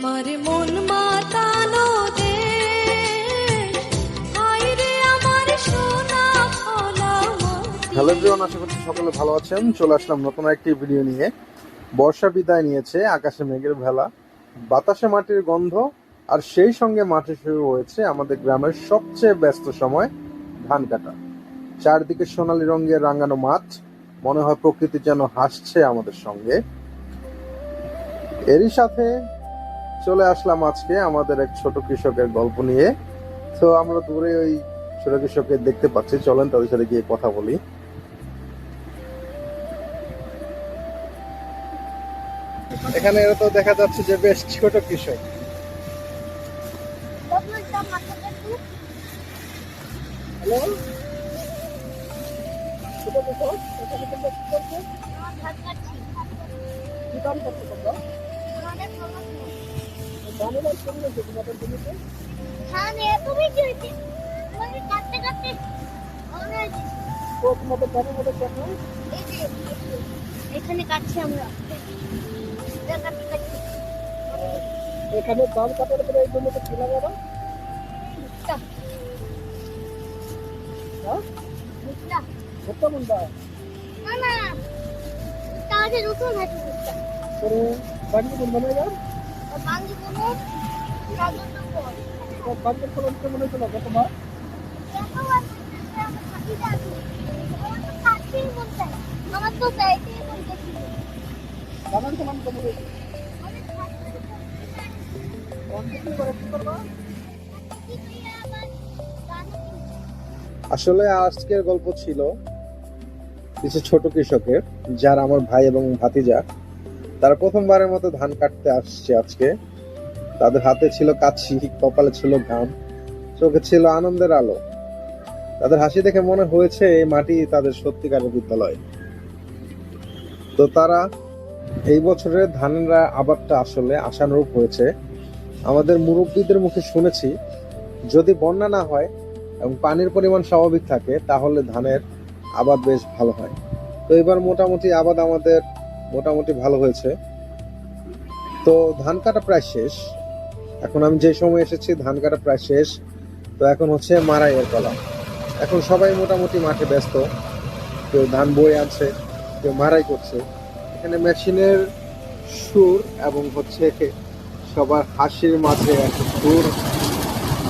আমার মন মাতানো দেশ, হায়রে আমার সোনা ফলা মাটি। হ্যালো এভরিওয়ান, আশা করছি সকলে ভালো আছেন। চলে আসলাম নতুন একটি ভিডিও নিয়ে। বর্ষা বিদায় নিয়েছে, আকাশে মেঘের ভেলা, বাতাসে মাটির গন্ধ, আর সেই সঙ্গে মাঠে শুরু হয়েছে আমাদের গ্রামের সবচেয়ে ব্যস্ত সময়, ধান কাটা। চারদিকে সোনালী রঙের রাঙানো মাঠ, মনে হয় প্রকৃতি যেন হাসছে আমাদের সঙ্গে। এরই সাথে চলে আসলাম আজকে আমাদের এক ছোট কৃষকের গল্প নিয়ে। তো আমরা দূরে ওই ছোট কৃষকের দেখতে পাচ্ছি, চলেন তাদের সাথে গিয়ে কথা বলি। এখানে তো দেখা যাচ্ছে যে বেশ ছোট কৃষক। হ্যালো, ছোট কৃষক, এখানে তোমরা কি করছো? কি কাম করছো তোমরা? ধানের আর কেমন হয়েছে তোমাদের জমিতে? তো তোমাদের ধানের মধ্যে কেমন? এখানে কাটছি আমরা। এখানে ধান কাটার পরে এই জমিতে কি লাগাবো? হ্যাঁ, ভুট্টা মুন্ডা করে বাড়িতে কোন বানাই যান? বাড়িতে ফলন কেমন হয়েছিল গতবার? আমার তো চাইতেই বলতেছিল ধানের ফলন কেমন হয়েছে? কি করে কি করবা? আসলে আজকের গল্প ছিল কিছু ছোট কৃষকের, যারা আমার ভাই এবং ভাতিজা। তারা প্রথমবারের মতো ধান কাটতে আসছে আজকে। তাদের হাতে ছিল কাছি, কপালে ছিল ঘাম, চোখে ছিল আনন্দের আলো। তাদের হাসি দেখে মনে হয়েছে এই মাটি তাদের সত্যিকারের বিদ্যালয়। তো তারা এই বছরের ধানের আবাদটা আসলে আশানুরূপ হয়েছে। আমাদের মুরব্বীদের মুখে শুনেছি, যদি বন্যা না হয় এবং পানির পরিমাণ স্বাভাবিক থাকে তাহলে ধানের আবাদ বেশ ভালো হয়। তো এবার মোটামুটি আবাদ আমাদের মোটামুটি ভালো হয়েছে। তো ধান কাটা প্রায় শেষ। এখন আমি যে সময় এসেছি ধান কাটা প্রায় শেষ। তো এখন হচ্ছে মাড়াইয়ের পালা। এখন সবাই মোটামুটি মাঠে ব্যস্ত, কেউ ধান বয়ে আনছে, কেউ মাড়াই করছে। এখানে মেশিনের সুর এবং হচ্ছে সবার হাসির মাঝে একটা সুর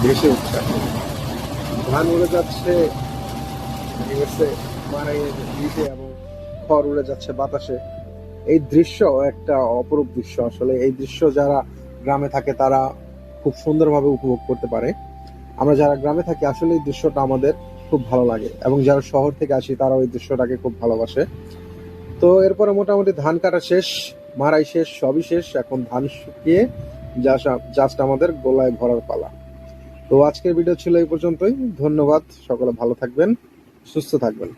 ভেসে উঠছে। ধান উড়ে যাচ্ছে, ঠিক আছে, মাড়াইয়ের দিকে, এবং খড় উড়ে যাচ্ছে বাতাসে। এই দৃশ্য একটা অপরূপ দৃশ্য। আসলে এই দৃশ্য যারা গ্রামে থাকে তারা খুব সুন্দরভাবে উপভোগ করতে পারে। আমরা যারা গ্রামে থাকি আসলে এই দৃশ্যটা আমাদের খুব ভালো লাগে, এবং যারা শহর থেকে আসি তারাও এই দৃশ্যটাকে খুব ভালোবাসে। তো এরপরে মোটামুটি ধান কাটা শেষ, মাড়াই শেষ, সবই শেষ। এখন ধান শুকিয়ে জাস্ট আমাদের গোলায় ভরার পালা। তো আজকের ভিডিও ছিল এই পর্যন্তই। ধন্যবাদ, সকলে ভালো থাকবেন, সুস্থ থাকবেন।